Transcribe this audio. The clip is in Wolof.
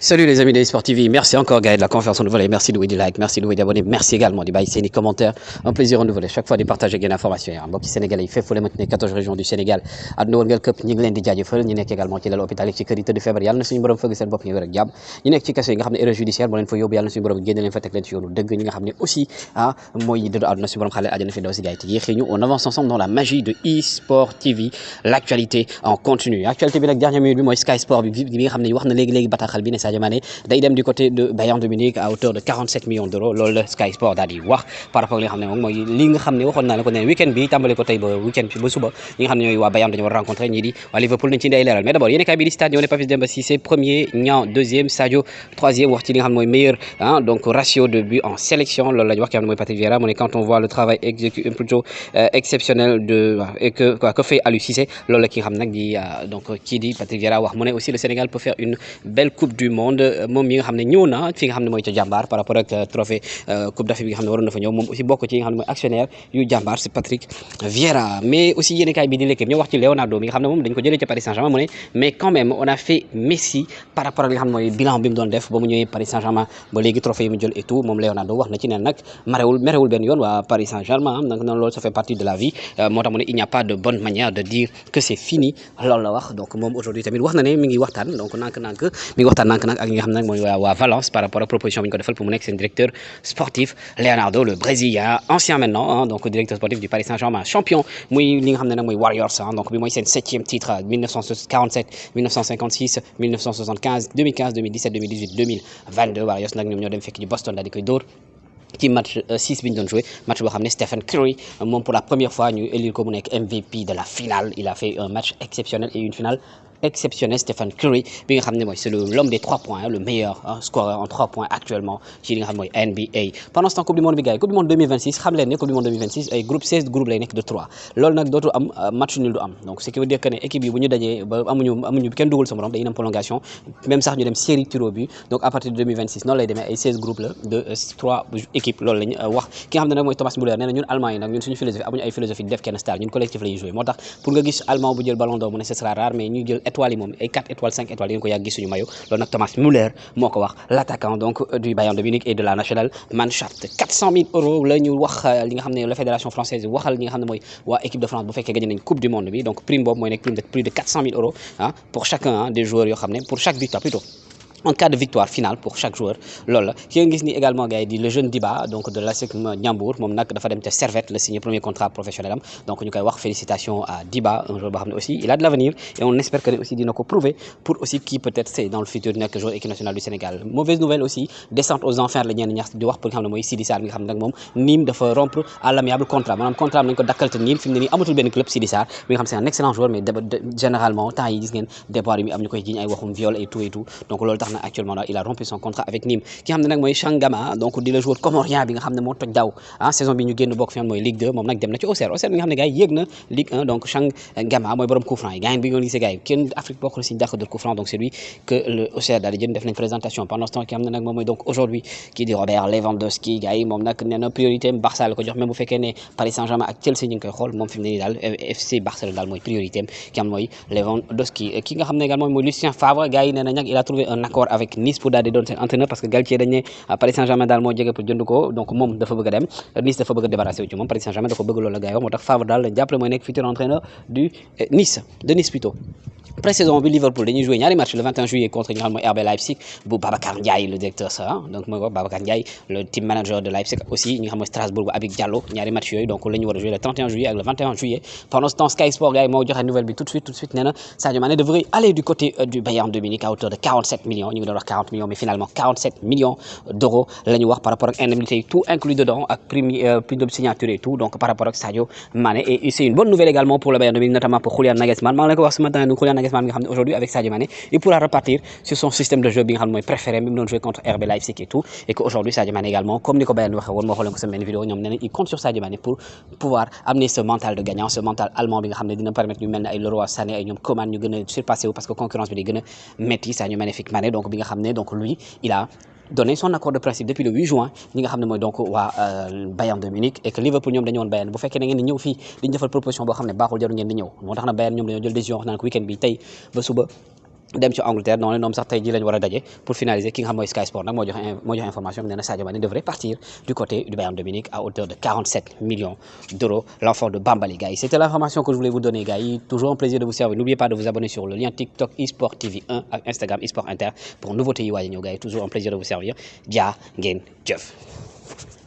Salut les amis de eSport TV, merci encore Gaël de la conférence renouvelée, merci de des likes, merci de d'abonner, merci également de baisser les commentaires, un plaisir renouvelé, chaque fois de partager des informations. Mbokki Sénégalais yi fépp fu leen 14 régions du Sénégal àdduna wërngal këpp ñu ngi leen di jaajëfal ñu nekk également ci lal hôpital yi ci kër yi tëdd feebar yàlla na suñu borom fëgg seen bopp ñu wér ak jàmm ñu nekk ci kaso yi nga xam ne erreur judiciaire moo leen fa yóbbu yàlla na suñu borom génne leen fa teg leen ci yoonu dëgg ñi nga xam ne aussi mooy dëddu àdduna suñu borom xale àjjana fi daw si gaay te yéexee ñu on avance ensemble dans la magie de eSport TV l'actualité en continu actualité bi nag dernière minute bi mooy Sky Sport bi nga xam ne wax na léegi bataaxal bi ne Sadio Mané day dem du côté de Bayern de Munich à hauteur de 47 millions d'euros loolu la Sky Sport daal di wax par rapport ak li nga xam ne moom mooy li nga xam ne waxoon naa la ko ne week-end bi tàmbale ko tey ba week-end bi ba suba ñi nga xam ne ñooy waa Bayern dañu war a rencontrer ñii di waa Liverpool nañ ci indi ay leeral mais d'abord yéen kay bi di stade ñoo ne Papis Demba Cissé premier, Niang deuxième, Sadio troisième wax ci li nga xam ne mooy meilleur donc ratio de but en sélection loolu la ñu wax ki nga xam ne mooy Patrick Vieira mu ne quand on voit le travail plutôt exceptionnel de et que fait Aliou Cissé loolu la ki nga xam nag di donc kii di Patrick Vieira wax mu ne aussi le Sénégal peut faire une belle coupe du monde moom mi nga xam ne ñëw na fi nga xam ne mooy ca jàmbaar par rapport ak trophée coupe d'Afrique bi nga xam ne waroon na fa ñëw moom aussi bokk ci nga xam ne mooy actionnaire yu jàmbaar c'est Patrick Vieira mais aussi yéen kaay bi di l'équipe ñoo wax ci Leonardo mi nga xam ne moom dañ ko jëlee ca Paris Saint-Germain mu ne mais quand même on a fait Messi par rapport ak li nga xam ne mooy bilan bi mu doon def ba mu ñëwee Paris Saint-Germain ba léegi trophée yi mu jël et tout moom Leonardo wax na ci ne nag merewul benn yoon waa Paris Saint-Germain donc noonu loolu ça fait partie de la vie moo tax mu ne il n'y a pas de bonne manière de dire que c'est fini loolu la wax donc moom aujourd'hui tamit wax na ne mi ngi waxtaan donc nank-nank mi ngi waxtaan nank-nank ak ñi nga xam ne nag mooy waa Valence par rapport à proposition bi ñu ko defal pour mu nekk seen directeur sportif Leonardo le Brésilien ancien maintenant donc directeur sportif du Paris Saint-Germain champion muy li nga xam ne nag mooy Warriors donc bi mooy seen 7e titre 1947 1956 1975 2015 2017 2018 2022 Warriors nag ñoom ñoo dem fekk ji Boston daal di koy dóor ci match 6 bi ñu doon joué match boo xam ne Stephen Curry moom pour la première fois ñu élire ko mu nekk MVP de la finale il a fait un match exceptionnel et une finale exceptionnel Stephen Curry bi nga xam ne mooy c'est l'homme des 3 points le meilleur scoreur en 3 points actuellement ci li nga xam ne mooy NBA pendant ce temps coupe du monde bi gars yi coupe du monde 2026 xam leen ne coupe du monde 2026 ay groupe 16 groupe lay nekk de 3 loolu nag dootul am match nul du am donc ce qui veut dire que ne équipe yi bu ñu dajee ba amuñu kenn dugal sa morom dañuy dem prolongation même sax ñu dem série tir au but donc à partir de 2026 noonu lay demee ay 16 groupes la de 3 équipes loolu lañu wax ki nga xam ne nag mooy Thomas Müller nee na ñun allemand yi nag ñun suñu philosophie amuñu ay philosophie di def kenn star ñun collectif la ñuy jouer moo tax pour nga gis allemand bu jël ballon d'or mu ne ce sera rare mais ñu jël étoiles yi moom ay 4 étoiles 5 étoiles yéen ko yàgg gis suñu maillot loolu nag Thomas Müller moo ko wax l'attaquant donc du Bayern de Munich et de la National Mannschaft 400 000 euros la ñu wax li nga xam ne la fédération française waxal ñi nga xam ne mooy waa équipe de France bu fekkee gagné nañ coupe du monde bi donc prime boobu mooy nekk prime de plus de 400 000 euros pour chacun des joueurs yoo xam ne pour chaque victoire plutôt en cas de victoire finale pour chaque joueur loolu la ki nga gis ni également gars yi di le jeune Diba donc de l'ASEC Ndiambour moom nag dafa dem ca Servette la signé premier contrat professionnel am donc ñu koy wax félicitations à Diba un joueur boo xam ne aussi il a de l'avenir et on espère que aussi dina ko prouver pour aussi qui peut-être c'est dans le futur nekk joueur équipe nationale du Sénégal mauvaise nouvelle aussi descente aux enfers la ñenn ñax di wax pour nga xam ne mooy Sidi Sarr mi nga xam ne nag moom Nîmes dafa rompre à l'amiable contrat maanaam contrat am nañ ko dakkal te Nîmes fi mu ne nii amatul benn club Sidi Sarr mi nga xam c'est un excellent joueur mais généralement temps yi gis ngeen départ yi mi am ñu koy jiñ ay waxum viol et tout donc loolu tax na actuellement il a rompu son contrat avec Nîmes ki nga xam ne nag mooy Changama donc di le joueur comorien bi nga xam ne moo toj daaw saison bi ñu génn bokk fi mooy Ligue 2 moom nag dem na ci Auxerre bi nga xam ne gars yi yéeg na Ligue 1 donc Changama mooy borom coup franc yi gars yi bi nga gisee gars yi kenn Afrique bokk na si dàq de coup franc donc c'est lui que le Auxerre daal di jënd def nañ présentation pendant ce temps ki nga xam ne nag moom mooy donc aujourd'hui kii di Robert Lewandowski gars yi moom nag nee na priorité am Barça la ko jox même bu fekkee ne Paris Saint-Germain ak Chelsea ñu ngi koy xool moom fi mu ne nii daal FC Barcelone daal mooy priorité am ki am mooy Lewandowski ki nga xam ne également mooy Lucien Favre gars yi nee na nag il a trouvé un accord avec Nice pour daal di doon seen entraîneur parce que Galtier dañ ne Paris Saint-Germain daal moo jege pour jënd ko donc moom dafa bëgg a dem Nice dafa bëgg a débarrasser wu ci moom Paris Saint-Germain dafa bëgg loolu la gars yi wax moo tax Favre daal lañ jàppale mooy nekk futur entraîneur du Nice plutôt pré-saison bi Liverpool dañuy jouer ñaari match le 21 juillet contre ñi nga xam mooy RB Leipzig bu Babacar Ndiaye le directeur ça donc mooy Babacar Ndiaye le team manager de Leipzig aussi ñi nga xam mooy Strasbourg bu Habib Diallo ñaari match yooyu donc la ñu war a jouer le 31 juillet ak le 21 juillet pendant ce temps Sky Sport gars yi moo joxe nouvelle bi tout de suite nee na Sadio Mané devrait aller du côté du Bayern de Munich à hauteur de 47 millions ñu ngi doon wax 40 millions mais finalement 47 millions d'euros la ñu wax par rapport ak indemnité tout inclus dedans ak prime de signature et tout donc par rapport ak Sadio Mané et c'est une bonne nouvelle également pour le Bayern de Munich notamment pour Julian Nagelsmann maa ngi leen ko wax ce matin donc Julian Nagelsmann nga xam ne aujourd'hui avec Sadio Mané il pourra repartir sur son système de jeu bi nga xam ne mooy préféré bi mu doon jouer contre RB Leipzig et tout et que aujourd'hui Sadio Mané également comme ni ko Bayern waxee woon moo xoolee ko sa benn vidéo ñoom nee nañ il compte sur Sadio Mané pour pouvoir amener ce mental de gagnant ce mental allemand bi nga xam ne dina permettre ñu mel ne ay Leroy Sané ay ñoom Coman ñu gën a surpasser wu parce que concurrence bi day gën a métti Sadio Magnifique Mané donc bi nga xam ne donc lui il a donné son accord de principe depuis le 8 juin ñi nga xam ne mooy donc waa Bayern de Munich et que Liverpool ñoom dañu woon Bayern bu fekkee da ngeen di ñëw fii di ñu defal proposition boo xam ne baaxul jarul ngeen di ñëw moo tax na Bayern ñoom dañoo jël décision wax naan ko week-end bi tey ba suba dem ci Angleterre non ñoom sax tey jii lañ war a pour finaliser ki nga xam mooy Sky Sport nag moo joxe information bi nee na Sadio Mané devrait partir du côté du Bayern de Munich à hauteur de 47 millions d'euros. L'enfant de Bambali, gars. C'était l'information que je voulais vous donner, gars. Toujours un plaisir de vous servir. N'oubliez pas de vous abonner sur le lien TikTok eSport TV 1 Instagram eSport Inter pour nouveautés yi waaj a ñëw, gars. Toujours un plaisir de vous servir. Dia ngeen jëf.